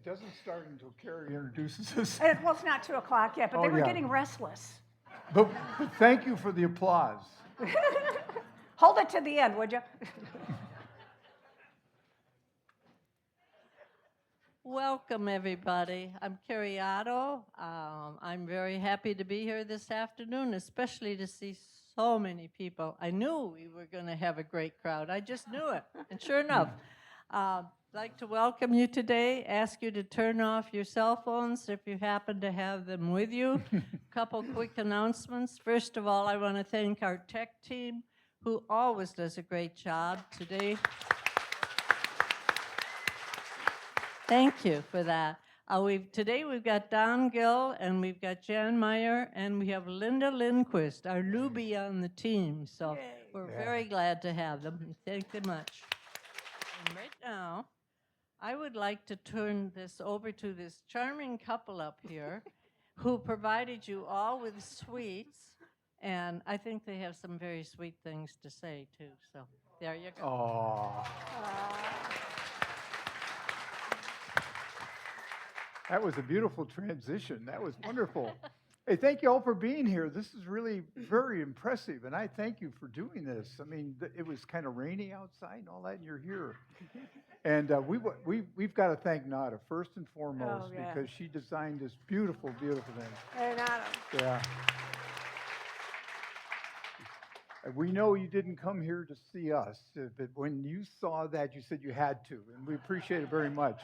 doesn't start until Carrie introduces us. Well, it's not 2 o'clock yet, but they were getting restless. But thank you for the applause. Hold it to the end, would you? Welcome, everybody. I'm Carrie Otto. I'm very happy to be here this afternoon, especially to see so many people. I knew we were going to have a great crowd. I just knew it. And sure enough, I'd like to welcome you today, ask you to turn off your cell phones if you happen to have them with you. Couple quick announcements. First of all, I want to thank our tech team, who always does a great job today. Thank you for that. Today we've got Don Gill, and we've got Jan Meyer, and we have Linda Lindquist, our newbie on the team. So we're very glad to have them. Thank you much. And right now, I would like to turn this over to this charming couple up here who provided you all with sweets. And I think they have some very sweet things to say, too. So there you go. Aww. That was a beautiful transition. That was wonderful. Hey, thank you all for being here. This is really very impressive, and I thank you for doing this. I mean, it was kind of rainy outside and all that, and you're here. And we've got to thank Nada first and foremost because she designed this beautiful, beautiful thing. Hey, Nada. Yeah. We know you didn't come here to see us, but when you saw that, you said you had to, and we appreciate it very much.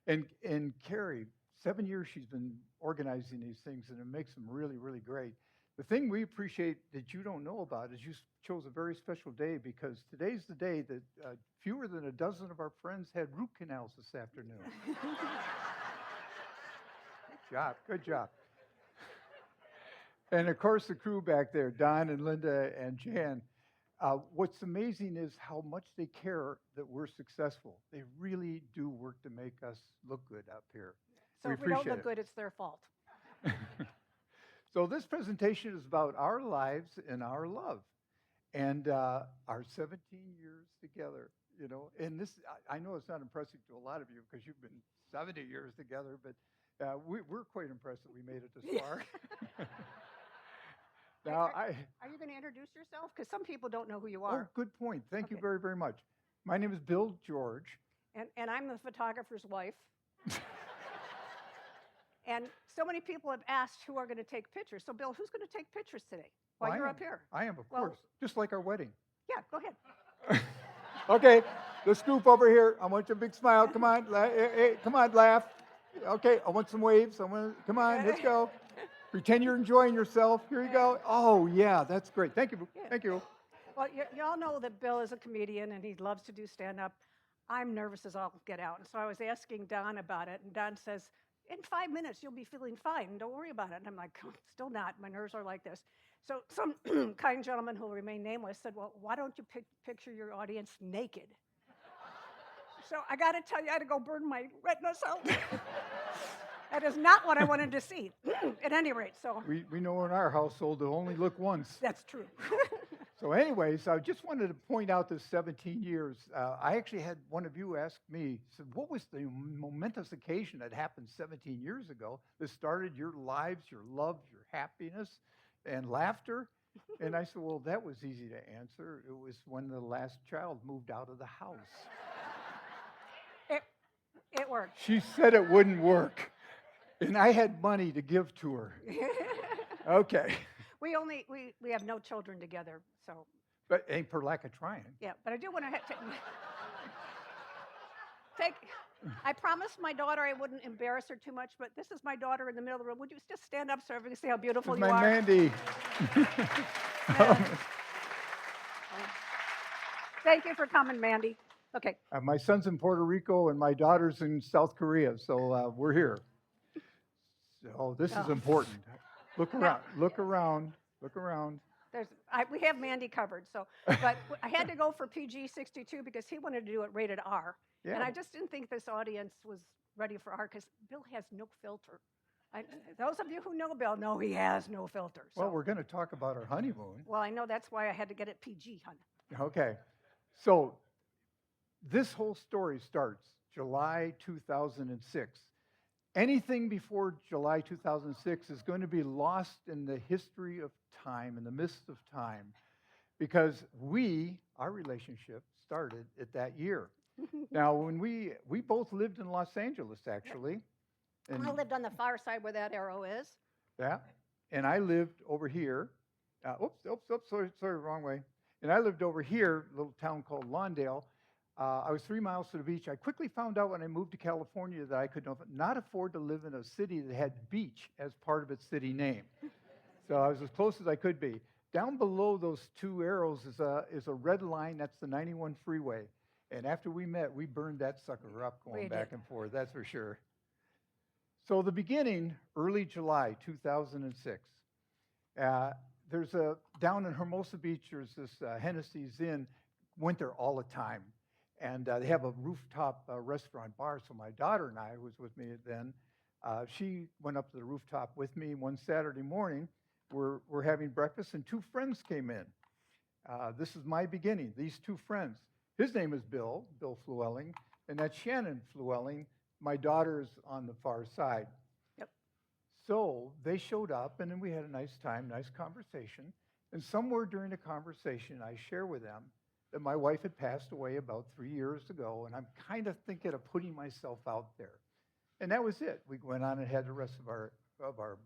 And Carrie, 7 years she's been organizing these things, and it makes them really, really great. The thing we appreciate that you don't know about is you chose a very special day because today's the day that fewer than a dozen of our friends had root canals this afternoon. Good job, good job. And of course, the crew back there, Don and Linda and Jan, what's amazing is how much they care that we're successful. They really do work to make us look good up here. So if we don't look good, it's their fault. So this presentation is about our lives and our love and our 17 years together, you know. And this, I know it's not impressive to a lot of you because you've been 70 years together, but we're quite impressed that we made it this far. Now, are you going to introduce yourself? Because some people don't know who you are. Oh, good point. Thank you very, very much. My name is Bill George. And I'm the photographer's wife. And so many people have asked who are going to take pictures. So, Bill, who's going to take pictures today while you're up here? I am, of course. Just like our wedding. Yeah, go ahead. Okay, the scoop over here. I want your big smile. Come on, come on, laugh. Okay, I want some waves. Come on, let's go. Pretend you're enjoying yourself. Here you go. Oh, yeah, that's great. Thank you. Yeah. Thank you. Well, you all know that Bill is a comedian and he loves to do stand-up. I'm nervous as all get out. And so I was asking Don about it. And Don says, in 5 minutes, you'll be feeling fine. Don't worry about it. And I'm like, still not. My nerves are like this. So some kind gentleman who will remain nameless said, well, why don't you picture your audience naked? So I got to tell you, I had to go burn my retinas out. That is not what I wanted to see, at any rate. So we know in our household to only look once. That's true. So anyways, I just wanted to point out this 17 years. I actually had one of you ask me, said, what was the momentous occasion that happened 17 years ago that started your lives, your love, your happiness, and laughter? And I said, well, that was easy to answer. It was when the last child moved out of the house. It worked. She said it wouldn't work. And I had money to give to her. Okay. We have no children together, so. But ain't for lack of trying. Yeah, but I do want to take. I promised my daughter I wouldn't embarrass her too much, but this is my daughter in the middle of the room. Would you just stand up so everyone can see how beautiful you my are? Mandy. Thank you for coming, Mandy. Okay. My son's in Puerto Rico and my daughter's in South Korea, so we're here. So this is important. Look around. Look around. Look around. We have Mandy covered. So, but I had to go for PG-62 because he wanted to do it rated R, and I just didn't think this audience was ready for R because Bill has no filter. Those of you who know Bill know he has no filter. So. Well, we're going to talk about our honeymoon. Well, I know that's why I had to get it PG, honey. Okay. So this whole story starts July 2006. Anything before July 2006 is going to be lost in the history of time, in the mist of time, because our relationship started at that year. Now, when we both lived in Los Angeles, actually, and I lived on the far side where that arrow is. yeah, and I lived over here. Sorry, wrong way. And I lived over here, a little town called Lawndale. I was 3 miles to the beach. I quickly found out when I moved to California that I could not afford to live in a city that had beach as part of its city name. So I was as close as I could be. Down below those two arrows is a red line. That's the 91 freeway. And after we met, we burned that sucker up going back and forth, that's for sure. So the beginning, early July 2006. There's down in Hermosa Beach, there's this Hennessy's Inn, went there all the time. And they have a rooftop restaurant bar. So my daughter and I, who was with me then, she went up to the rooftop with me one Saturday morning. We're having breakfast, and two friends came in. This is my beginning, these two friends. His name is Bill Flewelling, and that's Shannon Flewelling. My daughter's on the far side. Yep. So they showed up, and then we had a nice time, nice conversation. And somewhere during the conversation, I share with them that my wife had passed away about 3 years ago, and I'm kind of thinking of putting myself out there. And that was it. We went on and had the rest of our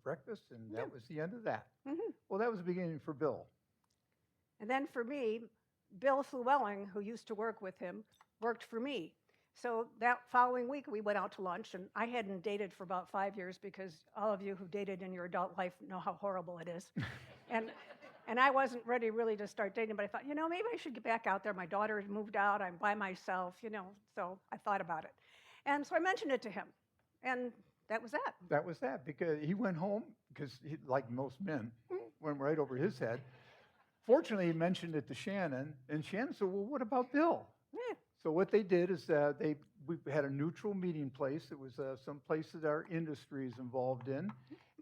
breakfast, and that was the end of that. Mm-hmm. Well, that was the beginning for Bill. And then for me, Bill Flewelling, who used to work with him, worked for me. So that following week, we went out to lunch, and I hadn't dated for about 5 years because all of you who dated in your adult life know how horrible it is. And I wasn't ready really to start dating, but I thought, maybe I should get back out there. My daughter has moved out. I'm by myself, so I thought about it. And so I mentioned it to him, and that was that. That was that, because he went home, because like most men, went right over his head. Fortunately, he mentioned it to Shannon, and Shannon said, well, what about Bill? Yeah. So what they did is we had a neutral meeting place. It was some place that our industry is involved in.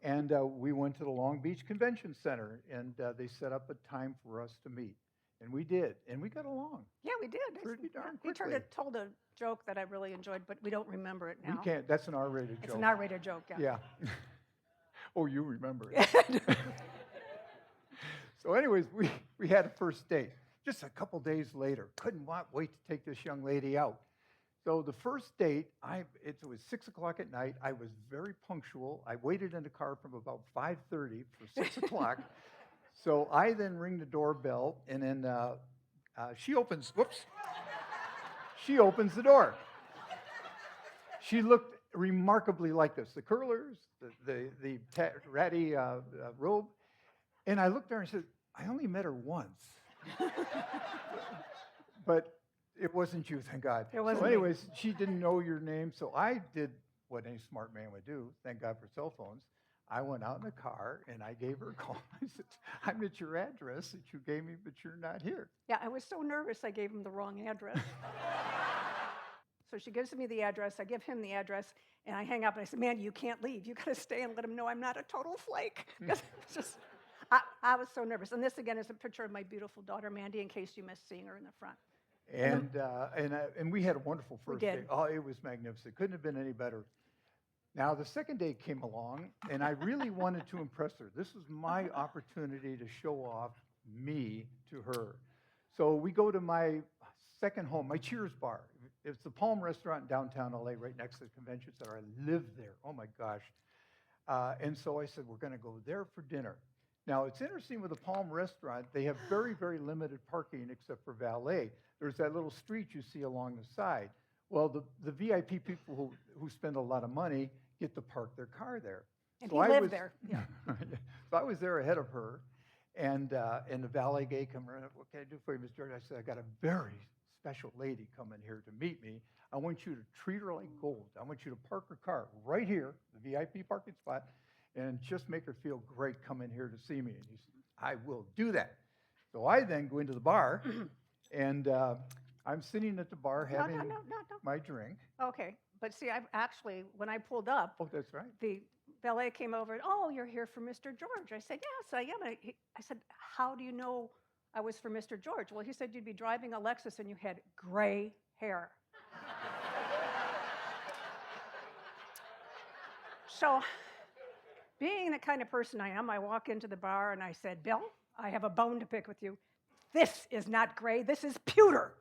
And we went to the Long Beach Convention Center, and they set up a time for us to meet. And we did, and we got along. Yeah, we did. Pretty darn He quickly. told a joke that I really enjoyed, but we don't remember it now. We can't, that's an R-rated joke. It's an R-rated joke, yeah. Yeah. Oh, you remember it. So anyways, we had a first date. Just a couple days later, couldn't wait to take this young lady out. So the first date, it was 6 o'clock at night. I was very punctual. I waited in the car from about 5:30 for 6 o'clock. So I then ring the doorbell, and then she opens the door. She looked remarkably like this, the curlers, the ratty robe. And I looked at her and said, I only met her once. But it wasn't you, thank God. It wasn't so me. anyways, she didn't know your name, so I did what any smart man would do, thank God for cell phones. I went out in the car, and I gave her a call. I said, I'm at your address that you gave me, but you're not here. Yeah, I was so nervous I gave him the wrong address. So she gives me the address, I give him the address, and I hang up, and I said, man, you can't leave. You got to stay and let him know I'm not a total flake. Because it's just, I was so nervous. And this, again, is a picture of my beautiful daughter, Mandy, in case you missed seeing her in the front. And we had a wonderful first did. date. Oh, it was magnificent. Couldn't have been any better. Now, the second date came along, and I really wanted to impress her. This was my opportunity to show off me to her. So we go to my second home, my Cheers bar. It's the Palm Restaurant in downtown LA, right next to the convention center. I live there. Oh, my gosh. And so I said, we're going to go there for dinner. Now, it's interesting with the Palm Restaurant, they have very, very limited parking except for valet. There's that little street you see along the side. Well, the VIP people who spend a lot of money get to park their car there. And so he lived there. Yeah. So I was there ahead of her, and the valet guy come around, what can I do for you, Mr. George? I said, I got a very special lady coming here to meet me. I want you to treat her like gold. I want you to park her car right here, the VIP parking spot, and just make her feel great coming here to see me. And he said, I will do that. So I then go into the bar, and I'm sitting at the bar having No. my drink. Okay. But see, I've actually, when I pulled up, Oh, that's right. the valet came over and, oh, you're here for Mr. George. I said, yes, I am. I said, how do you know I was for Mr. George? Well, he said you'd be driving a Lexus and you had gray hair. So, being the kind of person I am, I walk into the bar and I said, Bill, I have a bone to pick with you. This is not gray, this is pewter.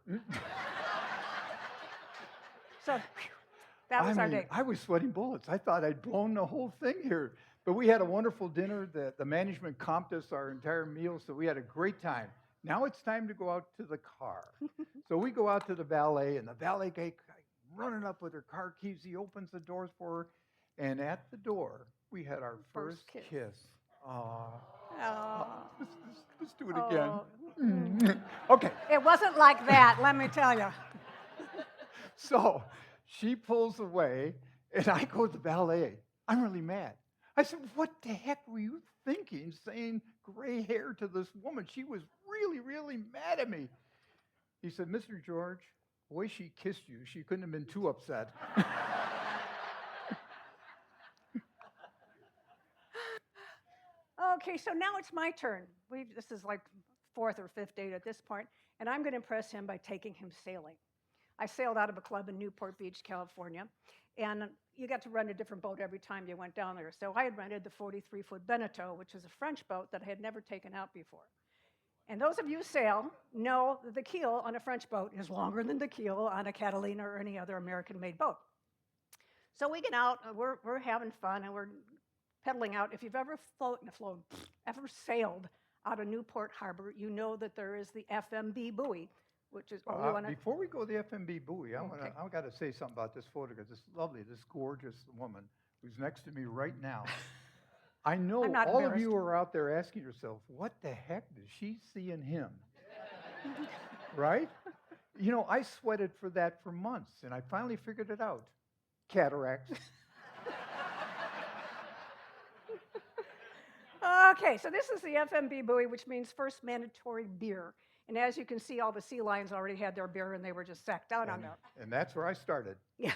So, that was our day. I was sweating bullets. I thought I'd blown the whole thing here. But we had a wonderful dinner. The management comped us our entire meal, so we had a great time. Now it's time to go out to the car. So we go out to the valet, and the valet guy running up with her car keys. He opens the doors for her, and at the door, we had our first kiss. Let's do it again. Okay. It wasn't like that, let me tell you. So she pulls away, and I go to the valet. I'm really mad. I said, what the heck were you thinking saying gray hair to this woman? She was really, really mad at me. He said, Mr. George, the way she kissed you, she couldn't have been too upset. Okay, so now it's my turn. This is like fourth or fifth date at this point, and I'm going to impress him by taking him sailing. I sailed out of a club in Newport Beach, California, and you got to rent a different boat every time you went down there. So I had rented the 43-foot Beneteau, which is a French boat that I had never taken out before. And those of you who sail know that the keel on a French boat is longer than the keel on a Catalina or any other American-made boat. So we get out, we're having fun, and we're pedaling out. If you've ever ever sailed out of Newport Harbor, you know that there is the FMB buoy, which is before we go to the FMB buoy, I've got to say something about this photograph. This lovely, this gorgeous woman who's next to me right now. I know all of you are out there asking yourself, what the heck does she see in him? Right? You know, I sweated for that for months, and I finally figured it out. Cataracts. Okay, so this is the FMB buoy, which means first mandatory beer. And as you can see, all the sea lions already had their beer, and they were just sacked out on there. And that's where I started. Yeah.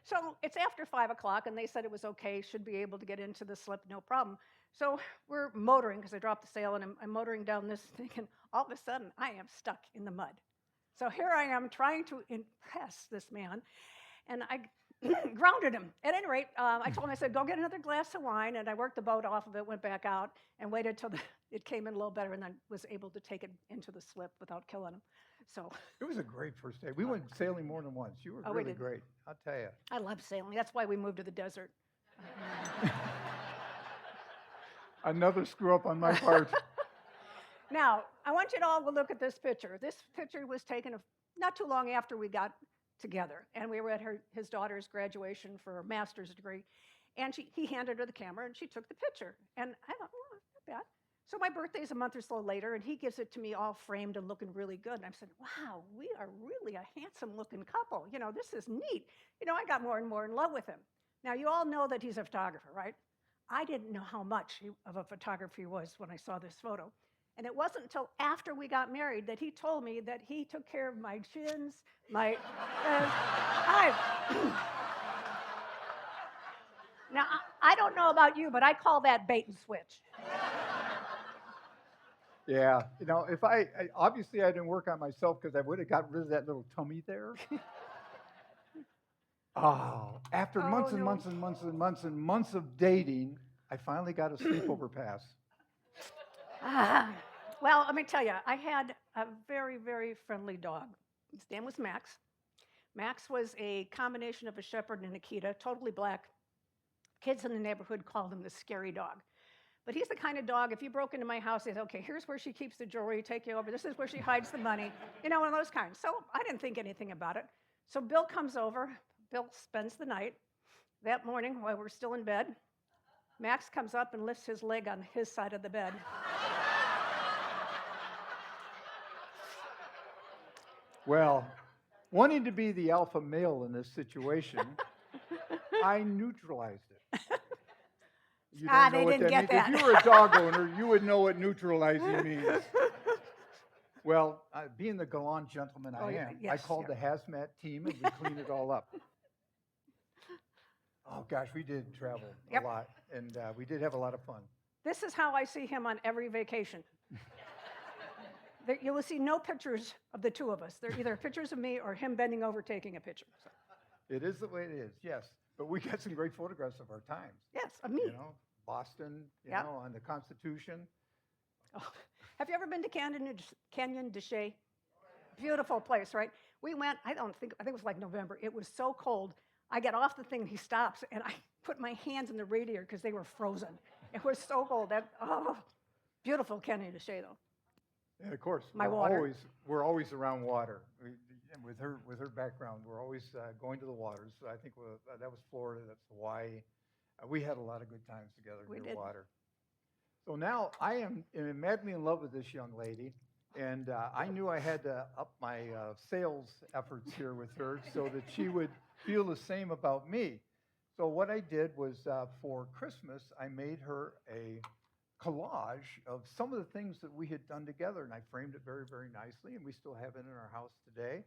So it's after 5 o'clock, and they said it was okay, should be able to get into the slip, no problem. So we're motoring, because I dropped the sail, and I'm motoring down this thing, and all of a sudden, I am stuck in the mud. So here I am trying to impress this man, and I grounded him. At any rate, I told him, I said, go get another glass of wine, and I worked the boat off of it, went back out, and waited till it came in a little better, and then was able to take it into the slip without killing him. So it was a great first day. We went sailing more than once. You were really great, I'll tell you. I love sailing. That's why we moved to the desert. Another screw up on my part. Now, I want you to all to look at this picture. This picture was taken not too long after we got together, and we were at his daughter's graduation for her master's degree, and he handed her the camera, and she took the picture. And I thought, oh, not bad. So my birthday's a month or so later, and he gives it to me all framed and looking really good. And I said, wow, we are really a handsome-looking couple. You know, this is neat. You know, I got more and more in love with him. Now, you all know that he's a photographer, right? I didn't know how much of a photographer he was when I saw this photo. And it wasn't until after we got married that he told me that he took care of my chins, my... Now, I don't know about you, but I call that bait and switch. Yeah, you know, if obviously I didn't work on myself because I would have got rid of that little tummy there. After months and months and months and months and months of dating, I finally got a sleepover pass. Well, let me tell you, I had a very, very friendly dog. His name was Max. Max was a combination of a shepherd and an Akita, totally black. Kids in the neighborhood called him the scary dog. But he's the kind of dog, if you broke into my house, he'd say, okay, here's where she keeps the jewelry, take you over. This is where she hides the money. You know, one of those kinds. So I didn't think anything about it. So Bill comes over. Bill spends the night. That morning, while we're still in bed, Max comes up and lifts his leg on his side of the bed. Well, wanting to be the alpha male in this situation, I neutralized it. You don't know they what didn't get that. If you were a dog owner, you would know what neutralizing means. Well, being the gallant gentleman I am, I called the hazmat team and we cleaned it all up. Oh, gosh, we did travel a lot, and we did have a lot of fun. This is how I see him on every vacation. You will see no pictures of the two of us. They're either pictures of me or him bending over taking a picture. So. It is the way it is, yes. But we got some great photographs of our times. Yes, of me. You know, Boston, you Yep. know, on the Constitution. Oh, have you ever been to Canyon de Chelly? Beautiful place, right? We went, I think it was like November. It was so cold. I get off the thing, he stops, and I put my hands in the radiator because they were frozen. It was so cold. Beautiful Canyon de Chelly, though. And of course, My water. we're always around water. And with her background, we're always going to the waters. So I think that was Florida, that's Hawaii. We had a lot of good times together We near did. water. So now I am madly in love with this young lady, and I knew I had to up my sales efforts here with her so that she would feel the same about me. So what I did was for Christmas, I made her a collage of some of the things that we had done together, and I framed it very, very nicely, and we still have it in our house today.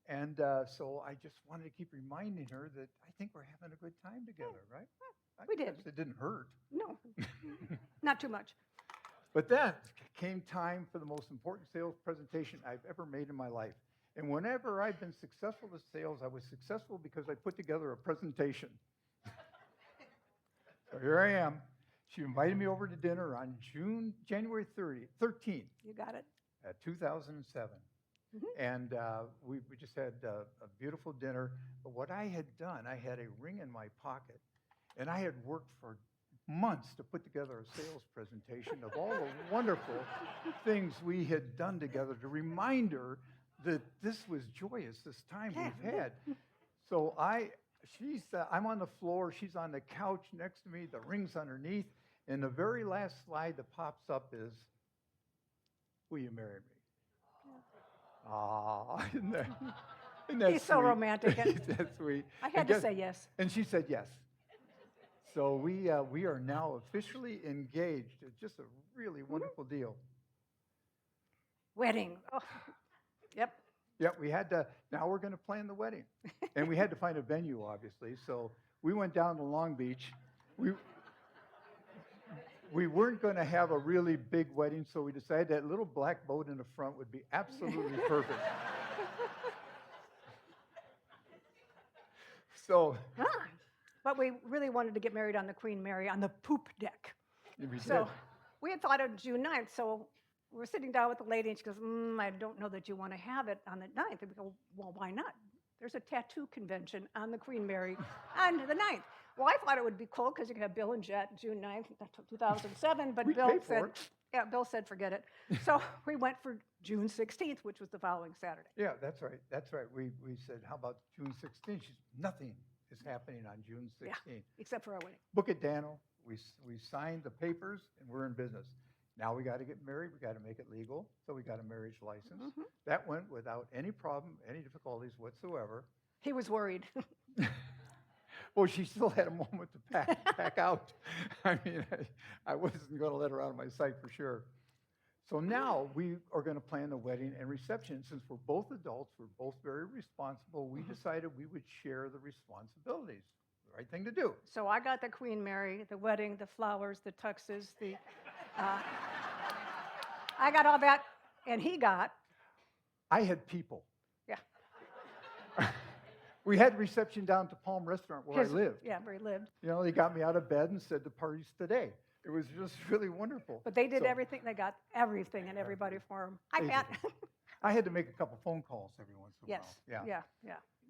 And so I just wanted to keep reminding her that I think we're having a good time together, right? We did. It didn't hurt. No, not too much. But then came time for the most important sales presentation I've ever made in my life. And whenever I've been successful with sales, I was successful because I put together a presentation. So here I am. She invited me over to dinner on January 13th, You got it. 2007. Mhm. And we just had a beautiful dinner. But what I had done, I had a ring in my pocket, and I had worked for months to put together a sales presentation of all the wonderful things we had done together to remind her that this was joyous, this time we've had. So I'm on the floor, she's on the couch next to me, the ring's underneath, and the very last slide that pops up is, "Will you marry me?" Ah, isn't that He's so sweet? romantic. Isn't that sweet? I had And to guess- say yes. And she said yes. So we are now officially engaged. It's just a really wonderful deal. Wedding. Oh, yep. Yeah, now we're going to plan the wedding. And we had to find a venue, obviously. So we went down to Long Beach. We weren't going to have a really big wedding, so we decided that little black boat in the front would be absolutely perfect. So But we really wanted to get married on the Queen Mary on the poop deck. we So did. we had thought of June 9th. So we're sitting down with the lady, and she goes, I don't know that you want to have it on the 9th. And we go, well, why not? There's a tattoo convention on the Queen Mary on the 9th. Well, I thought it would be cool because you could have Bill and Jet June 9th, 2007. But We'd Bill pay for said, it. yeah, Bill said, forget it. So we went for June 16th, which was the following Saturday. Yeah, that's right. That's right. We said, how about June 16th? Nothing is happening on June 16th. Yeah, except for our wedding. Book it, Daniel. We signed the papers, and we're in business. Now we got to get married. We got to make it legal. So we got a marriage license. Mhm. That went without any problem, any difficulties whatsoever. He was worried. Well, she still had a moment to pack out. I mean, I wasn't going to let her out of my sight for sure. So now we are going to plan the wedding and reception. Since we're both adults, we're both very responsible, we decided we would share the responsibilities. The right thing to do. So I got the Queen Mary, the wedding, the flowers, the tuxes, I got all that, and he got, I had people. yeah. We had reception down at the Palm Restaurant where I lived. Yeah, where he lived. You know, they got me out of bed and said the party's today. It was just really wonderful. But they did So, everything. They got everything and everybody for him. I They had, did. I had to make a couple phone calls every once in a yes, while. yeah.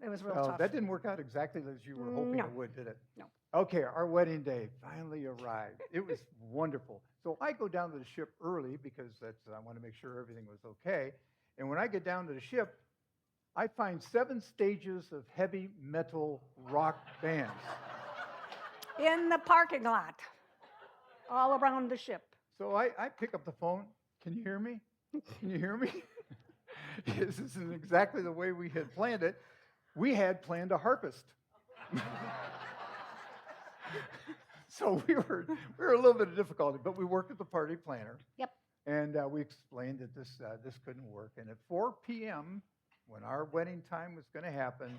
It was real So tough. that didn't work out exactly as you were hoping No. it would, did it? No. Okay, our wedding day finally arrived. It was wonderful. So I go down to the ship early because I want to make sure everything was okay. And when I get down to the ship, I find 7 stages of heavy metal rock bands. In the parking lot, all around the ship. So I pick up the phone. Can you hear me? Can you hear me? This isn't exactly the way we had planned it. We had planned a harpist. So we were a little bit of difficulty, but we worked with the party planner. Yep. And we explained that this couldn't work. And at 4 p.m., when our wedding time was going to happen,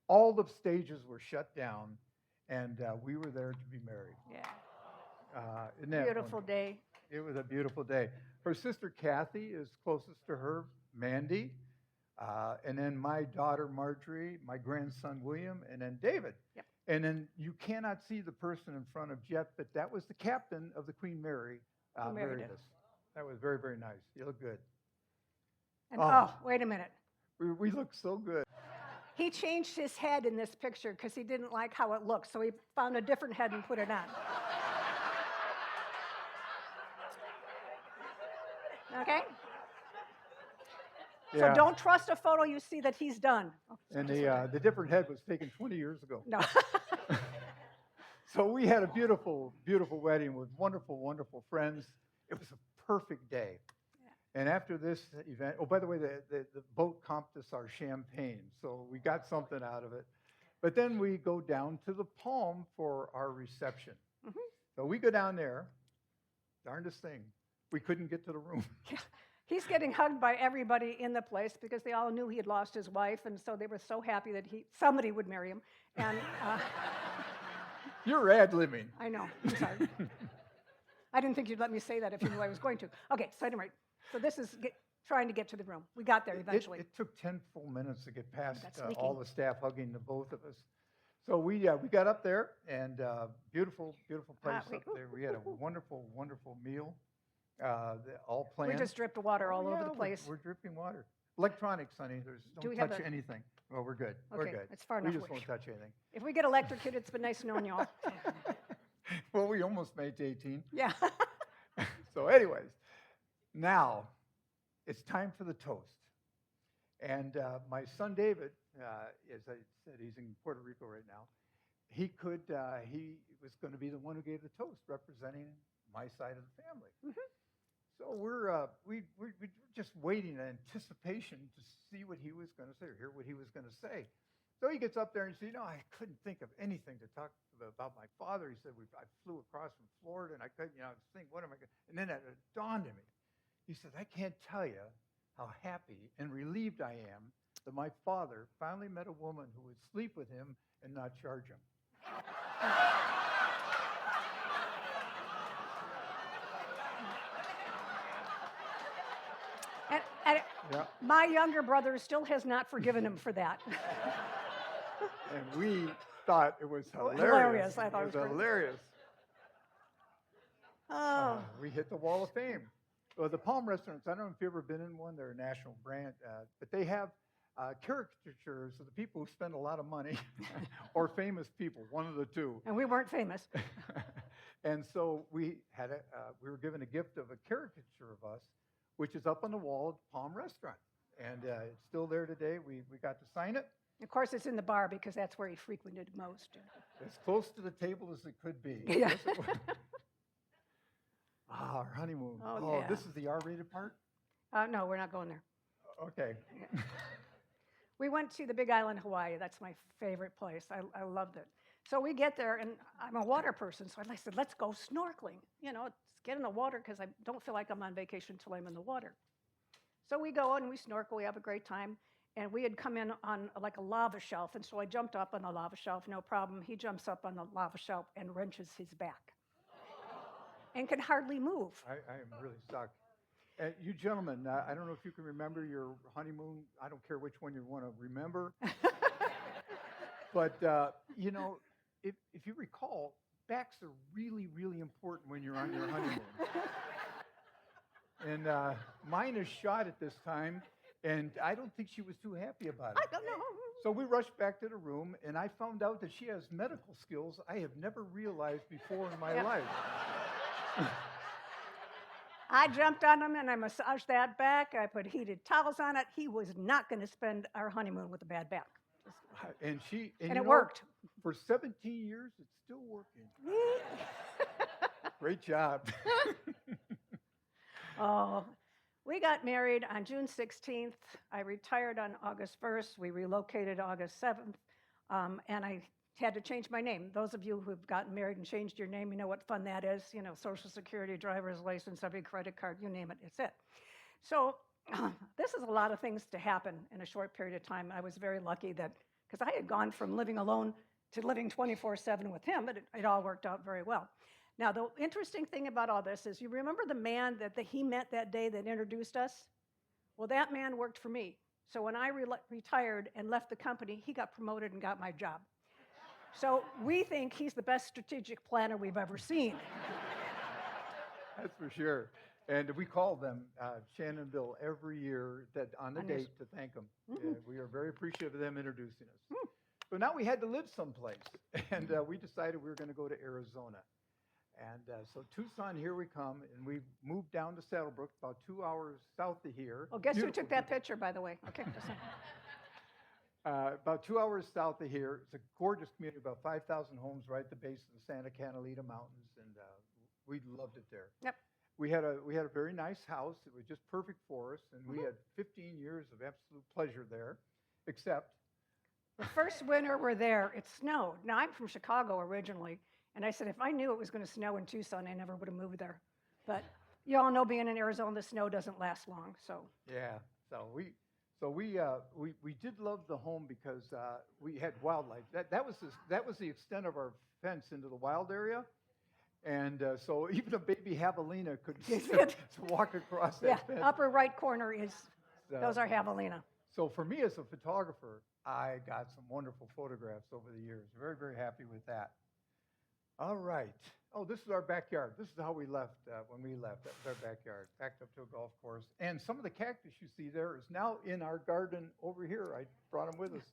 all the stages were shut down, and we were there to be married. Yeah. Isn't that Beautiful wonderful? day. It was a beautiful day. Her sister Kathy is closest to her, Mandy. And then my daughter Marjorie, my grandson William, and then David. Yep. And then you cannot see the person in front of Jet, but that was the captain of the Queen Mary. Who married us. us. That was very, very nice. You look good. And Oh. wait a minute. We look so good. He changed his head in this picture because he didn't like how it looked, so he found a different head and put it on. Okay? Yeah. So don't trust a photo you see that he's done. Oh, And just like the different head was taken 20 years ago. No. So we had a beautiful, beautiful wedding with wonderful, wonderful friends. It was a perfect day. Yeah. And after this event, oh, by the way, the boat comped us our champagne, so we got something out of it. But then we go down to the Palm for our reception. Mm-hmm. So we go down there, darndest thing, we couldn't get to the room. Yeah. He's getting hugged by everybody in the place because they all knew he had lost his wife, and so they were so happy that somebody would marry him. And you're ad-libbing. I know. I'm sorry. I didn't think you'd let me say that if you knew I was going to. Okay, so anyway, so this is trying to get to the room. We got there eventually. It took 10 full minutes to get past all the staff hugging the both of us. So we got up there, and beautiful, beautiful place up there. We had a wonderful, wonderful meal. All planned. We just dripped water all over the place. We're dripping water. Electronics, honey. Don't touch anything. Well, we're good. Okay, we're good. It's far enough. We just won't touch anything. If we get electrocuted, it's been nice knowing y'all. Well, we almost made it to 18. Yeah. So anyways, now it's time for the toast. And my son David, as I said, he's in Puerto Rico right now. He was going to be the one who gave the toast, representing my side of the family. Mm-hmm. So we're just waiting in anticipation to see what he was going to say, or hear what he was going to say. So he gets up there and says, I couldn't think of anything to talk about my father. He said, I flew across from Florida, and I couldn't, think, what am I going to, and then it dawned on me. He said, I can't tell you how happy and relieved I am that my father finally met a woman who would sleep with him and not charge him. And my younger brother still has not forgiven him for that. And we thought it was hilarious. Hilarious. I thought it was hilarious. Oh. We hit the wall of fame. Well, the Palm restaurants, I don't know if you've ever been in one. They're a national brand, but they have caricatures of the people who spend a lot of money or famous people, one of the two. And we weren't famous. And so we were given a gift of a caricature of us, which is up on the wall at the Palm restaurant. And it's still there today. We got to sign it. Of course, it's in the bar because that's where he frequented most. As close to the table as it could be. Yeah. Our honeymoon. Oh, yeah. This is the R-rated part? No, we're not going there. Okay. Yeah. We went to the Big Island, Hawaii. That's my favorite place. I loved it. So we get there, and I'm a water person, so I said, let's go snorkeling. Let's get in the water because I don't feel like I'm on vacation until I'm in the water. So we go and we snorkel. We have a great time. And we had come in on like a lava shelf, and so I jumped up on the lava shelf, no problem. He jumps up on the lava shelf and wrenches his back and can hardly move. I am really stuck. You gentlemen, I don't know if you can remember your honeymoon. I don't care which one you want to remember. But, if you recall, backs are really, really important when you're on your honeymoon. And mine is shot at this time, and I don't think she was too happy about it. I don't know. So we rushed back to the room, and I found out that she has medical skills I have never realized before in my life. I jumped on him and I massaged that back. I put heated towels on it. He was not going to spend our honeymoon with a bad back. And it worked. For 17 years, it's still working. Great job. Oh, we got married on June 16th. I retired on August 1st. We relocated August 7th. And I had to change my name. Those of you who've gotten married and changed your name, you know what fun that is. Social Security, driver's license, every credit card, you name it, it's it. So this is a lot of things to happen in a short period of time. I was very lucky that, because I had gone from living alone to living 24/7 with him, but it all worked out very well. Now, the interesting thing about all this is, you remember the man that he met that day that introduced us? Well, that man worked for me. So when I retired and left the company, he got promoted and got my job. So we think he's the best strategic planner we've ever seen. That's for sure. And we call them, Shannon and Bill, every year on the date to thank them. Yeah, we are very appreciative of them introducing us. So now we had to live someplace, and we decided we were going to go to Arizona. And so Tucson, here we come, and we moved down to Saddlebrook, about 2 hours south of here. Oh, guess who took that picture, by the way? Okay. About 2 hours south of here. It's a gorgeous community, about 5,000 homes right at the base of the Santa Catalina Mountains, and we loved it there. Yep. We had a very nice house. It was just perfect for us, and we had 15 years of absolute pleasure there, except the first winter we're there, it snowed. Now, I'm from Chicago originally, and I said if I knew it was going to snow in Tucson, I never would have moved there. But you all know being in Arizona, the snow doesn't last long. So yeah, so we did love the home because we had wildlife. That was the extent of our fence into the wild area. And so even a baby javelina could walk across that fence. Upper right corner is, those are javelina. So for me as a photographer, I got some wonderful photographs over the years. Very, very happy with that. All right. Oh, this is our backyard. This is how we left when we left. That was our backyard, backed up to a golf course. And some of the cactus you see there is now in our garden over here. I brought them with us.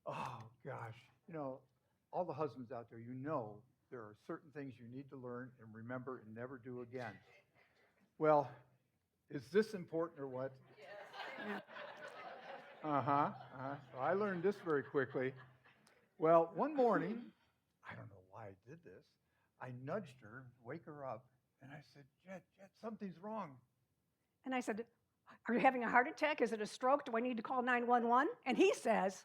Oh, gosh. You know, all the husbands out there, you know there are certain things you need to learn and remember and never do again. Well, is this important or what? Yes. So I learned this very quickly. Well, one morning, I don't know why I did this, I nudged her, wake her up, and I said, Jet, something's wrong. And I said, are you having a heart attack? Is it a stroke? Do I need to call 911? And he says,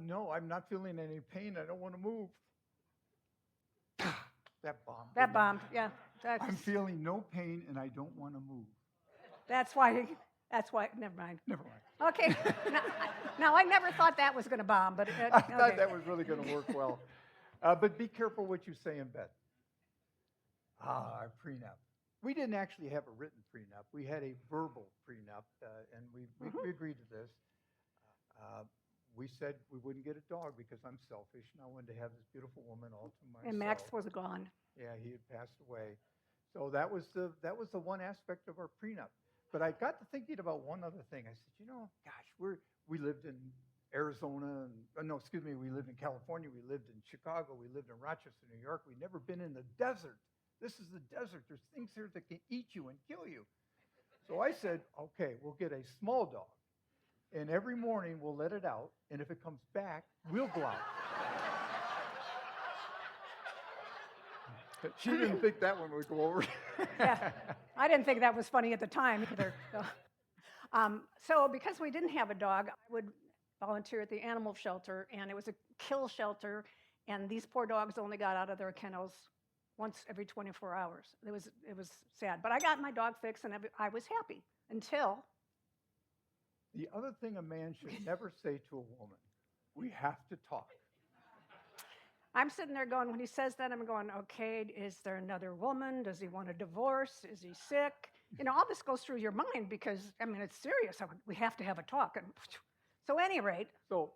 no, I'm not feeling any pain. I don't want to move. That bombed. That bombed, yeah. I'm feeling no pain and I don't want to move. That's why, never mind. Never mind. Okay, now I never thought that was going to bomb, but I thought that was really going to work well. But be careful what you say in bed. Our prenup. We didn't actually have a written prenup. We had a verbal prenup, and we agreed to this. We said we wouldn't get a dog because I'm selfish, and I wanted to have this beautiful woman all to myself. And Max was gone. Yeah, he had passed away. So that was the one aspect of our prenup. But I got to thinking about one other thing. I said, gosh, we lived in Arizona, we lived in California, we lived in Chicago, we lived in Rochester, New York. We'd never been in the desert. This is the desert. There's things here that can eat you and kill you. So I said, okay, we'll get a small dog. And every morning we'll let it out, and if it comes back, we'll go out. She didn't think that one would go over. Yeah, I didn't think that was funny at the time either. So because we didn't have a dog, I would volunteer at the animal shelter, and it was a kill shelter, and these poor dogs only got out of their kennels once every 24 hours. It was sad. But I got my dog fixed, and I was happy until... The other thing a man should never say to a woman, we have to talk. I'm sitting there going, when he says that, I'm going, okay, is there another woman? Does he want a divorce? Is he sick? All this goes through your mind because, it's serious. We have to have a talk. And so at any rate. So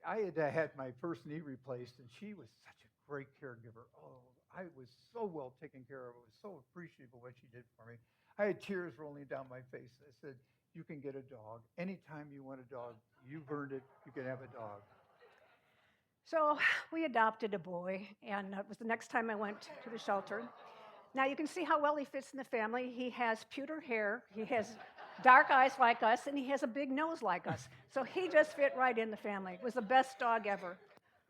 I had my first knee replaced, and she was such a great caregiver. Oh, I was so well taken care of. I was so appreciative of what she did for me. I had tears rolling down my face. I said, you can get a dog. Anytime you want a dog, you've earned it. You can have a dog. So we adopted a boy, and it was the next time I went to the shelter. Now you can see how well he fits in the family. He has pewter hair, he has dark eyes like us, and he has a big nose like us. So he just fit right in the family. It was the best dog ever.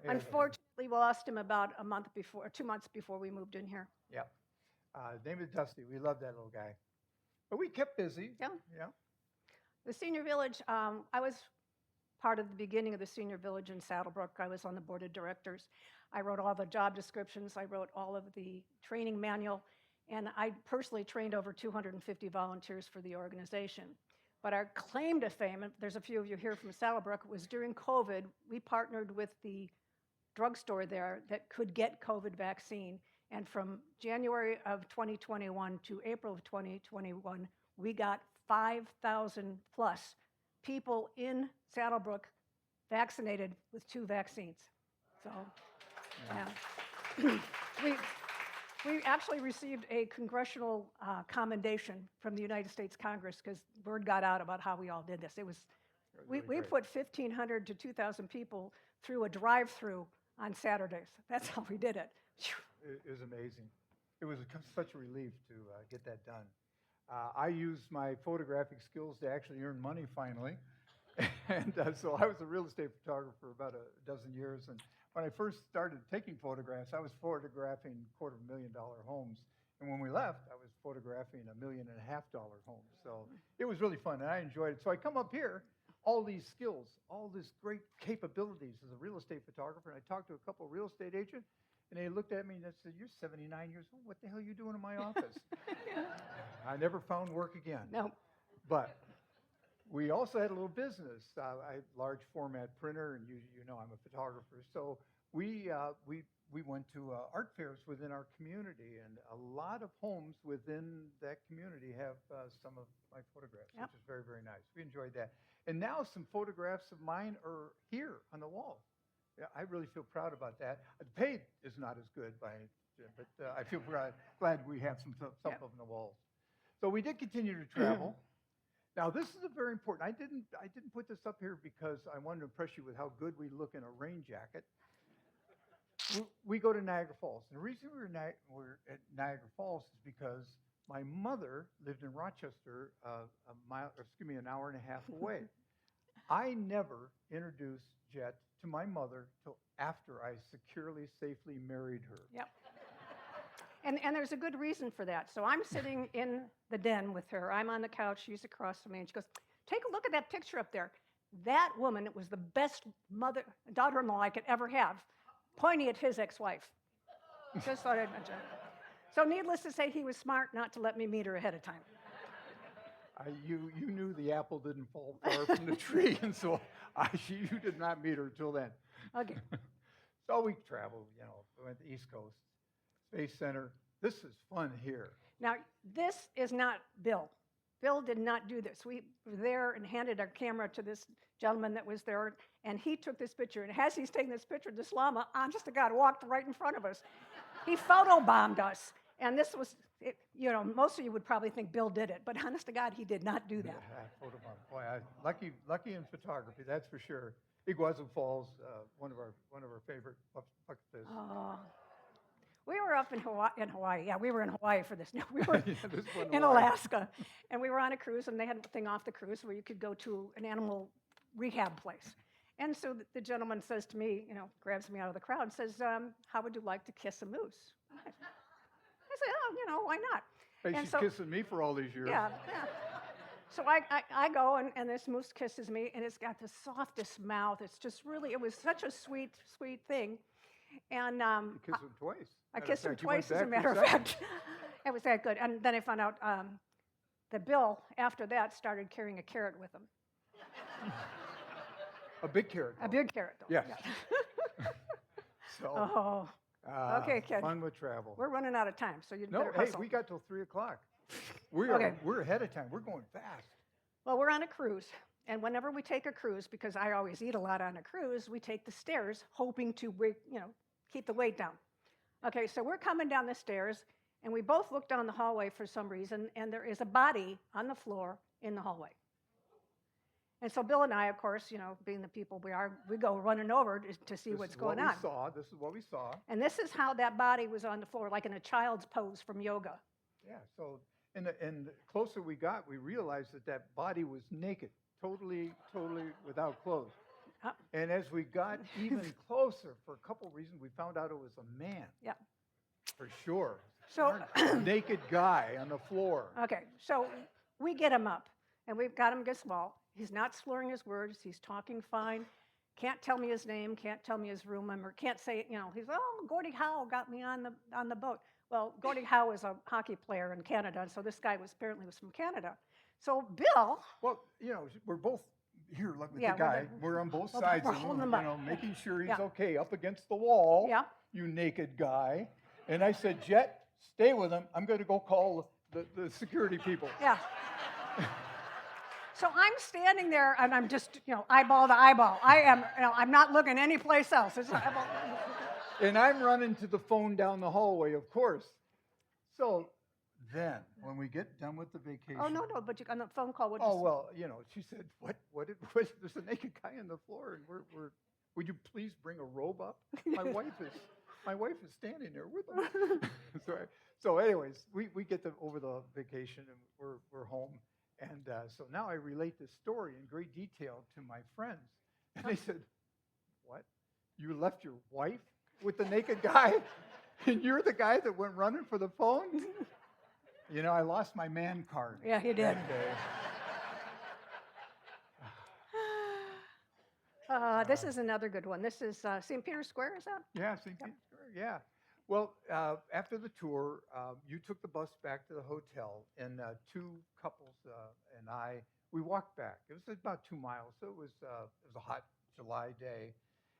Yeah. Unfortunately, we lost him about 2 months before we moved in here. Yeah. His name is Dusty. We love that little guy. But we kept busy. Yeah. Yeah. The senior village, I was part of the beginning of the senior village in Saddlebrook. I was on the board of directors. I wrote all the job descriptions. I wrote all of the training manual. And I personally trained over 250 volunteers for the organization. But our claim to fame, and there's a few of you here from Saddlebrook, was during COVID, we partnered with the drugstore there that could get COVID vaccine. And from January of 2021 to April of 2021, we got 5,000 plus people in Saddlebrook vaccinated with 2 vaccines. So, yeah. we actually received a congressional commendation from the United States Congress because word got out about how we all did this. It was, we put 1,500 to 2,000 people through a drive-through on Saturdays. That's how we did it. It was amazing. It was such a relief to get that done. I used my photographic skills to actually earn money finally. And so I was a real estate photographer for about a dozen years. And when I first started taking photographs, I was photographing $250,000 homes. And when we left, I was photographing $1.5 million homes. So it was really fun, and I enjoyed it. So I come up here, all these skills, all these great capabilities as a real estate photographer. And I talked to a couple of real estate agents, and they looked at me and they said, "You're 79 years old. What the hell are you doing in my office?" I never found work again. No. But we also had a little business. I large format printer, and you know I'm a photographer. So we went to art fairs within our community, and a lot of homes within that community have some of my photographs, Yep. which is very, very nice. We enjoyed that. And now some photographs of mine are here on the wall. Yeah, I really feel proud about that. The pay is not as good, but I feel glad we have some stuff Yep. up on the walls. So we did continue to travel. Now, this is a very important. I didn't put this up here because I wanted to impress you with how good we look in a rain jacket. We go to Niagara Falls, and the reason we're at Niagara Falls is because my mother lived in Rochester, an hour and a half away. I never introduced Jet to my mother till after I securely, safely married her. Yep. And there's a good reason for that. So I'm sitting in the den with her. I'm on the couch. She's across from me. And she goes, "Take a look at that picture up there. That woman was the best daughter-in-law I could ever have," pointing at his ex-wife. Just thought I'd mention it. So needless to say, he was smart not to let me meet her ahead of time. You knew the apple didn't fall far from the tree, and so you did not meet her till then. Okay. So we traveled, we went to the East Coast, Space Center. This is fun here. Now, this is not Bill. Bill did not do this. We were there and handed our camera to this gentleman that was there, and he took this picture. And as he's taking this picture, this llama, honest to God, walked right in front of us. He photobombed us. And this was, most of you would probably think Bill did it, but honest to God, he did not do that. Photobomb. Boy, lucky in photography, that's for sure. Iguazu Falls, one of our favorite bucket lists. Oh. We were up in Hawaii. Yeah, we were in Hawaii for this. No, we were Yeah, in Alaska. And we were on a cruise, and they had a thing off the cruise where you could go to an animal rehab place. And so the gentleman says to me, grabs me out of the crowd and says, "How would you like to kiss a moose?" I said, "Oh, why not?" Hey, and she's so, kissing me for all these years. Yeah. So I go, and this moose kisses me, and it's got the softest mouth. It's just really, it was such a sweet, sweet thing. And You kissed him twice. I kissed him Matter of fact, twice, as a you went matter of back for fact. It was that good. And then I found out that Bill, after that, started carrying a carrot with him. a big carrot. A big carrot, though. Yes. Yeah. So, Oh, okay, kid. Fun with travel. We're running out of time, so you No, better hey, hustle. we got till 3:00. Okay. We're ahead of time. We're going fast. Well, we're on a cruise, and whenever we take a cruise, because I always eat a lot on a cruise, we take the stairs, hoping to keep the weight down. Okay, so we're coming down the stairs, and we both look down the hallway for some reason, and there is a body on the floor in the hallway. And so Bill and I, of course, being the people we are, we go running over to see what's going on. This is what we saw. And this is how that body was on the floor, like in a child's pose from yoga. Yeah. So, and the closer we got, we realized that body was naked, totally without clothes. And as we got even closer, for a couple of reasons, we found out it was a man. Yeah. For sure. So Naked guy on the floor. Okay, so we get him up, and we've got him against the wall. He's not slurring his words. He's talking fine. Can't tell me his name. Can't tell me his room number. Can't say it. He's, "Oh, Gordie Howe got me on the boat." Well, Gordie Howe is a hockey player in Canada, and so this guy was from Canada. So Bill. Well, we're both here. Look with Yeah, the guy. We're on both sides we're of holding him, him up. making sure he's Yeah. okay up against the wall. Yeah. You naked guy. And I said, "Jet, stay with him. I'm going to go call the security people." Yeah. So I'm standing there and I'm just, eyeball to eyeball. I am, I'm not looking anyplace else. It's eyeball. And I'm running to the phone down the hallway, of course. So then, when we get done with the vacation. Oh, no, but on the phone call, Oh, well, she said, what, there's a naked guy on the floor, and would you please bring a robe up? My wife is standing there with him. So anyways, we get over the vacation, and we're home. And so now I relate this story in great detail to my friends. And they said, what? You left your wife with the naked guy? And you're the guy that went running for the phone? I lost my man card. Yeah, you did. This is another good one. This is St. Peter's Square, is that? Yeah, St. Peter's Square, yeah. Well, after the tour, you took the bus back to the hotel, and two couples and we walked back. It was about 2 miles, so it was a hot July day.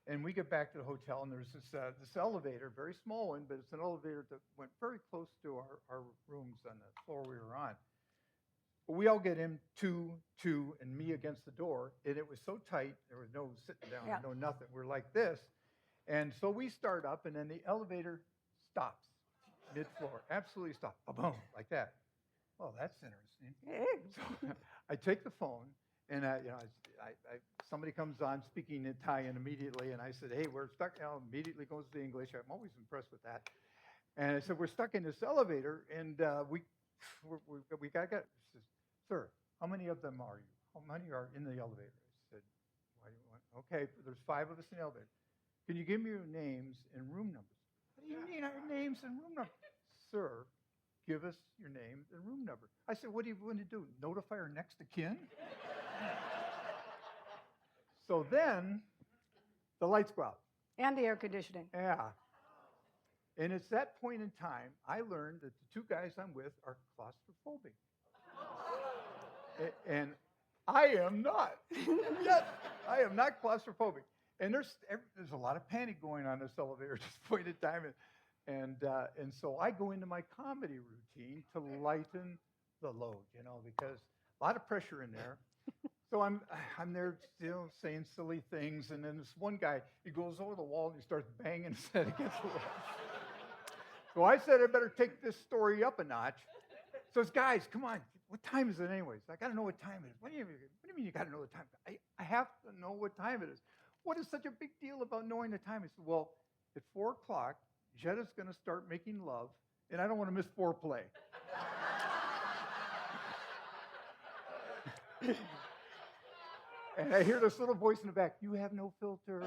And we get back to the hotel, and there's this elevator, very small one, but it's an elevator that went very close to our rooms on the floor we were on. But we all get in, two, and me against the door, and it was so tight, there was no sitting down, no nothing. We're like this. And so we start up, and then the elevator stops mid-floor, absolutely stops, boom, like that. Oh, that's interesting. So I take the phone, and somebody comes on speaking Italian immediately, and I said, hey, we're stuck. Immediately goes to English. I'm always impressed with that. And I said, we're stuck in this elevator, and we got. She says, sir, how many of them are you? How many are in the elevator? I said, why do you want? Okay, there's 5 of us in the elevator. Can you give me your names and room numbers? What do you mean our names and room numbers? Sir, give us your name and room number. I said, what do you want to do? Notify our next of kin? So then the lights go out. And the air conditioning. Yeah. And it's that point in time I learned that the 2 guys I'm with are claustrophobic. And I am not. Yes, I am not claustrophobic. And there's a lot of panic going on in this elevator at this point in time. And so I go into my comedy routine to lighten the load, because a lot of pressure in there. So I'm there, saying silly things, and then this one guy, he goes over the wall and he starts banging his head against the wall. So I said, I better take this story up a notch. So it's, guys, come on, what time is it anyways? I got to know what time it is. What do you mean you got to know the time? I have to know what time it is. What is such a big deal about knowing the time? I said, well, at 4 o'clock, Jetta's going to start making love, and I don't want to miss foreplay. And I hear this little voice in the back, you have no filter.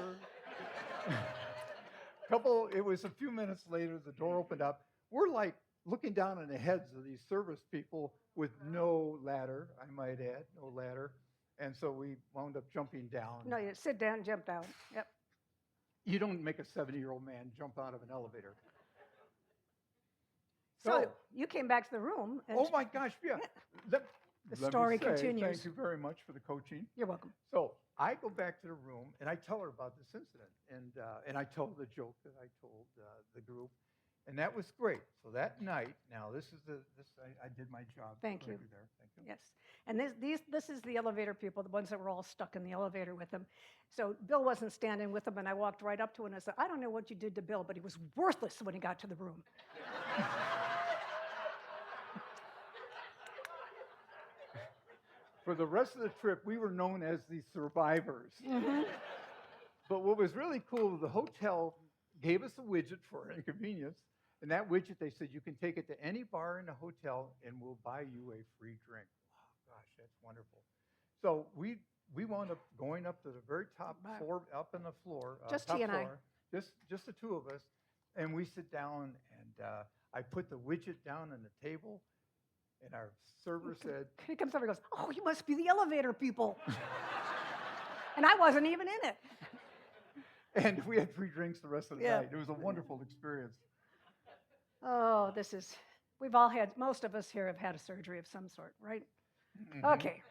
It was a few minutes later, the door opened up. We're like looking down on the heads of these service people with no ladder, I might add, no ladder. And so we wound up jumping down. No, you sit down, jump down. Yep. You don't make a 70-year-old man jump out of an elevator. So you came back to the room. And oh my gosh, yeah. The story continues. Thank you very much for the coaching. You're welcome. So I go back to the room, and I tell her about this incident, and I tell the joke that I told the group, and that was great. So that night, now I did my job. Thank you. There. Thank you. Yes, and this is the elevator people, the ones that were all stuck in the elevator with him. So Bill wasn't standing with them, and I walked right up to him and I said, I don't know what you did to Bill, but he was worthless when he got to the room. For the rest of the trip, we were known as the survivors. Mm-hmm. But what was really cool, the hotel gave us a widget for inconvenience. And that widget, they said, you can take it to any bar in the hotel and we'll buy you a free drink. Oh, gosh, that's wonderful. So we wound up going up to the very top floor, up on the floor. Just top he and floor, just the 2 of us. And we sit down, and I put the widget down on the table. And our server said, he comes over and goes, oh, you must be the elevator people. And I wasn't even in it. And we had free drinks the rest of the night. It was a wonderful experience. Oh, most of us here have had a surgery of some sort, right? Mm-hmm. Okay.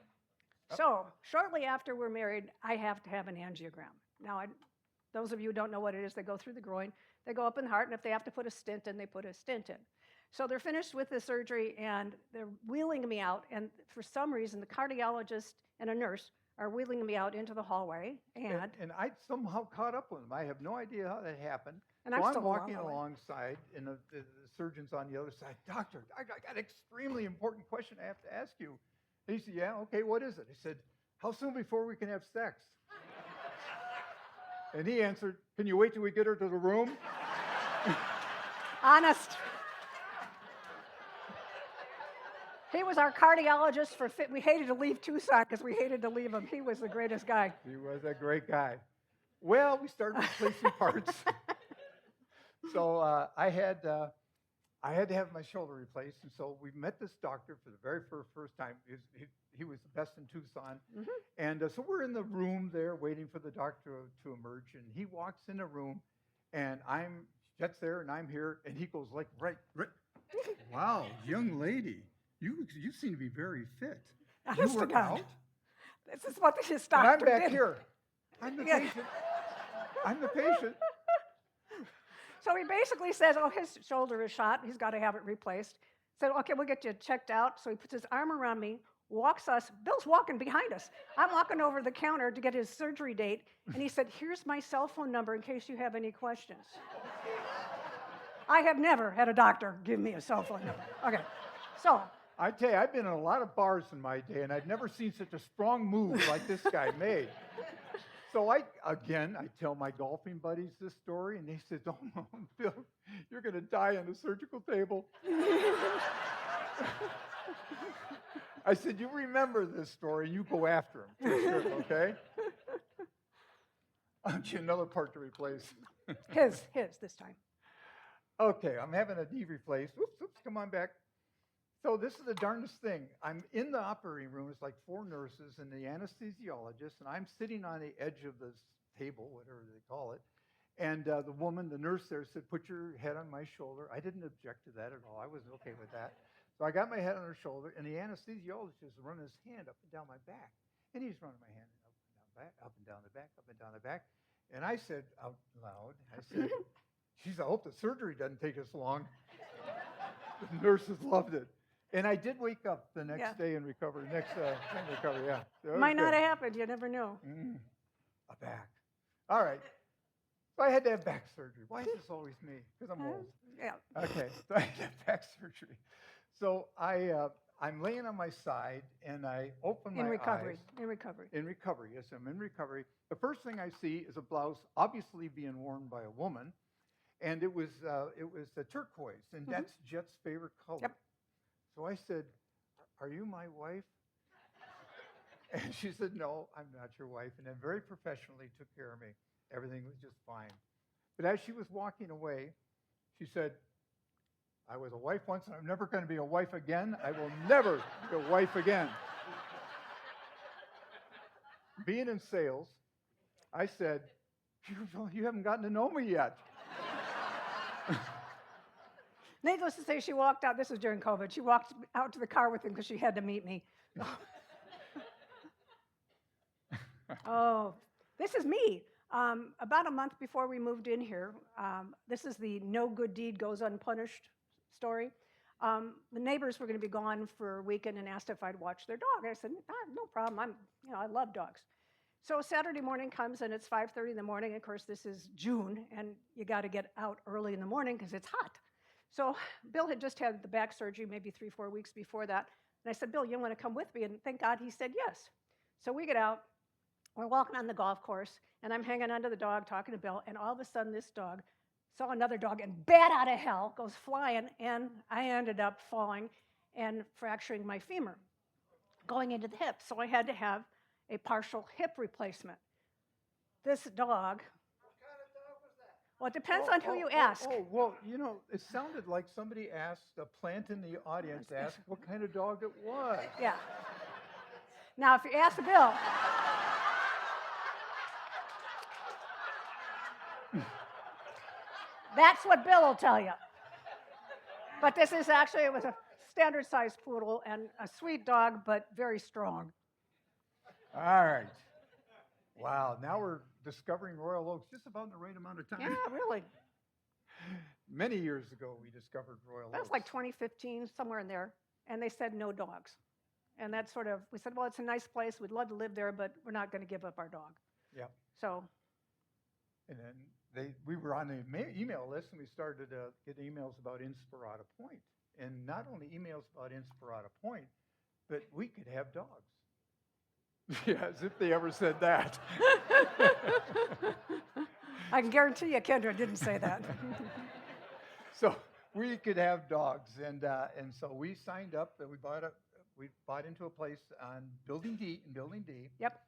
So shortly after we're married, I have to have an angiogram. Now, those of you who don't know what it is, they go through the groin, they go up in the heart, and if they have to put a stent in, they put a stent in. So they're finished with the surgery, and they're wheeling me out. And for some reason, the cardiologist and a nurse are wheeling me out into the hallway. And I somehow caught up with him. I have no idea how that happened. And So I'm I'm still walking on the way. alongside, and the surgeon's on the other side. Doctor, I got an extremely important question I have to ask you. And he said, yeah, okay, what is it? I said, how soon before we can have sex? And he answered, can you wait till we get her to the room? Honest. He was our cardiologist for fit. We hated to leave Tucson because we hated to leave him. He was the greatest guy. He was a great guy. Well, we started replacing parts. So I had to have my shoulder replaced, and so we met this doctor for the very first time. He was the best in Tucson, and so we're in the room there waiting for the doctor to emerge, and he walks in the room, and Jet's there, and I'm here, and he goes like, right. Wow, young lady, you seem to be very fit. You Honest to work God. out? This is what his And doctor I'm back did. here. I'm the Yeah. patient. I'm the patient. So he basically says, oh, his shoulder is shot. He's got to have it replaced. Said, okay, we'll get you checked out. So he puts his arm around me, walks us. Bill's walking behind us. I'm walking over the counter to get his surgery date. And he said, here's my cell phone number in case you have any questions. I have never had a doctor give me a cell phone number. Okay, so. I tell you, I've been in a lot of bars in my day, and I'd never seen such a strong move like this guy made. So I tell my golfing buddies this story, and they said, oh, no, Bill, you're going to die on the surgical table. I said, you remember this story, and you go after him, for sure, okay? I'll get you another part to replace. His this time. Okay, I'm having a knee replaced. Oops, come on back. So this is the darndest thing. I'm in the operating room. It's like 4 nurses and the anesthesiologist, and I'm sitting on the edge of this table, whatever they call it. And the nurse there said, put your head on my shoulder. I didn't object to that at all. I was okay with that. So I got my head on her shoulder, and the anesthesiologist is running his hand up and down my back. And he's running my hand up and down the back, up and down the back. And I said out loud, I said, geez, I hope the surgery doesn't take this long. The nurses loved it. And I did wake up the next day and recover. Yeah. Might not have happened. You never know. A back. All right. So I had to have back surgery. Why is this always me? Because I'm old. Yeah. Okay. So I had to have back surgery. So I'm laying on my side, and I open my eyes. In recovery. In recovery, yes, I'm in recovery. The first thing I see is a blouse, obviously being worn by a woman, and it was a turquoise, and that's Jet's favorite color. Yep. So I said, are you my wife? And she said, no, I'm not your wife, and then very professionally took care of me. Everything was just fine. But as she was walking away, she said, I was a wife once, and I'm never going to be a wife again. I will never be a wife again. Being in sales, I said, you haven't gotten to know me yet. Needless to say, she walked out. This was during COVID. She walked out to the car with him because she had to meet me. Oh, this is me. About a month before we moved in here, this is the no good deed goes unpunished story. The neighbors were going to be gone for a weekend and asked if I'd watch their dog. I said, no problem. I love dogs. So Saturday morning comes, and it's 5:30 in the morning. Of course, this is June, and you got to get out early in the morning because it's hot. So Bill had just had the back surgery maybe 3-4 weeks before that. And I said, Bill, you want to come with me? And thank God he said yes. So we get out. We're walking on the golf course, and I'm hanging onto the dog, talking to Bill, and all of a sudden this dog saw another dog and bat out of hell, goes flying, and I ended up falling and fracturing my femur, going into the hip. So I had to have a partial hip replacement. This dog, well, it depends on who you ask. Well, it sounded like somebody asked, a plant in the audience asked what kind of dog it was. Yeah. Now, if you ask Bill, that's what Bill will tell you. But this is actually, it was a standard-sized poodle and a sweet dog, but very strong. All right. Wow, now we're discovering Royal Oaks just about in the right amount of time. Yeah, really. Many years ago, we discovered Royal That was Oaks. like 2015, somewhere in there. And they said no dogs. And that's sort of, we said, well, it's a nice place. We'd love to live there, but we're not going to give up our dog. Yep. So, And then we were on the email list, and we started to get emails about Inspirata Point. And not only emails about Inspirata Point, but we could have dogs. Yeah, as if they ever said that. I can guarantee you Kendra didn't say that. So we could have dogs, and so we signed up. We bought into a place on Building D in Building D. Yep.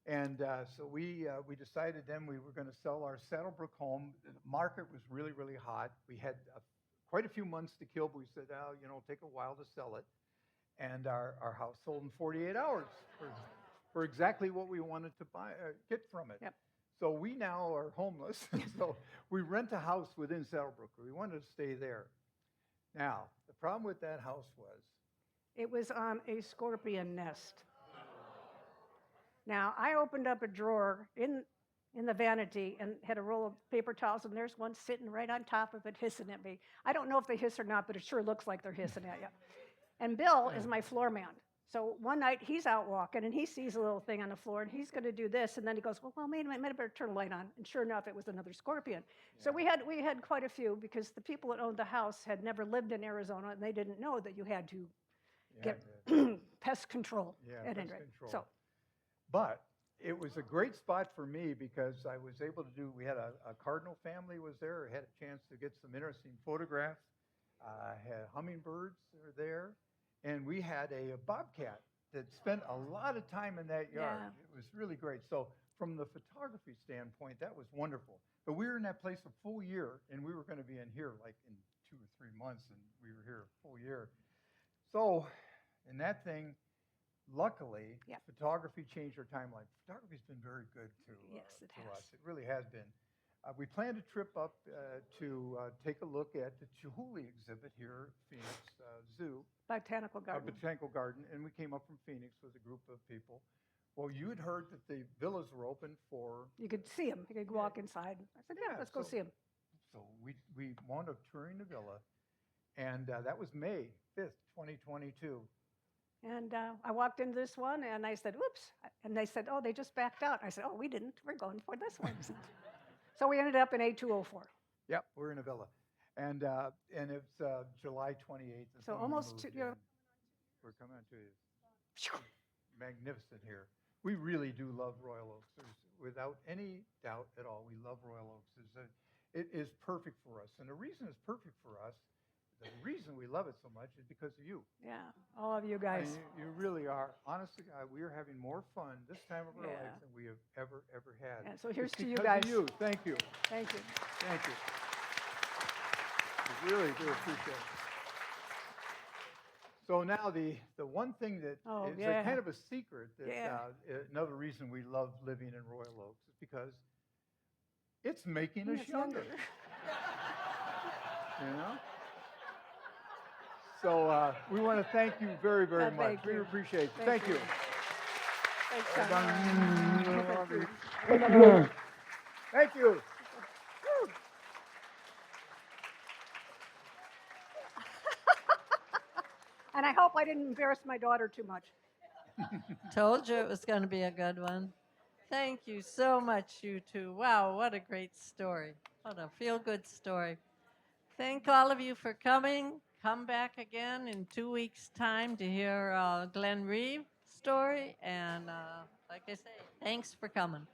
And so we decided then we were going to sell our Saddlebrook home. The market was really, really hot. We had quite a few months to kill, but we said, oh, take a while to sell it. And our house sold in 48 hours for exactly what we wanted to get from it. Yep. So we now are homeless. So we rent a house within Saddlebrook. We wanted to stay there. Now, the problem with that house was It was on a scorpion nest. Now, I opened up a drawer in the vanity and had a roll of paper towels, and there's one sitting right on top of it hissing at me. I don't know if they hiss or not, but it sure looks like they're hissing at you. And Bill is my floor man. So one night he's out walking and he sees a little thing on the floor and he's going to do this. And then he goes, well, wait a minute, I better turn the light on. And sure enough, it was another scorpion. Yeah. So we had quite a few because the people that owned the house had never lived in Arizona and they didn't know that you had to get pest control at any rate. So, but it was a great spot for me because I was able to we had a cardinal family was there. I had a chance to get some interesting photographs. Had hummingbirds were there. And we had a bobcat that spent a lot of time in that yard. Yeah. It was really great. So from the photography standpoint, that was wonderful. But we were in that place a full year, and we were going to be in here like in 2 or 3 months, and we were here a full year. So in that thing, luckily, photography changed our timeline. Photography's been very good to us. It really has been. We planned a trip up to take a look at the Chihuly exhibit here at Phoenix Zoo. Botanical Garden. Botanical Garden, and we came up from Phoenix with a group of people. Well, you had heard that the villas were open for... You could see them. You could walk inside. I said, let's go see them. So we wound up touring the villa, and that was May 5th, 2022. And I walked into this one, and I said, oops. And they said, oh, they just backed out. I said, oh, we didn't. We're going for this one. So we ended up in A204. Yep, we're in a villa. And it's July 28th. So almost we're coming to you. Magnificent here. We really do love Royal Oaks. Without any doubt at all, we love Royal Oaks. It is perfect for us. And the reason it's perfect for us, the reason we love it so much is because of you. Yeah, all of you guys. You really are. Honestly, we are having more fun this time of our lives than we have ever had. And so here's to you because guys. Of you. Thank you. Thank you. Thank you. We really do appreciate it. So now the one thing that is a kind of a secret that another reason we love living in Royal Oaks is because it's making us younger. You know? So we want to thank you very, very much. We appreciate it. Thank you. Thanks, Thank you. And I hope I didn't embarrass my daughter too much. Told you it was going to be a good one. Thank you so much, you two. Wow, what a great story. What a feel-good story. Thank all of you for coming. Come back again in 2 weeks' time to hear Glenn Reeve's story. And like I say, thanks for coming.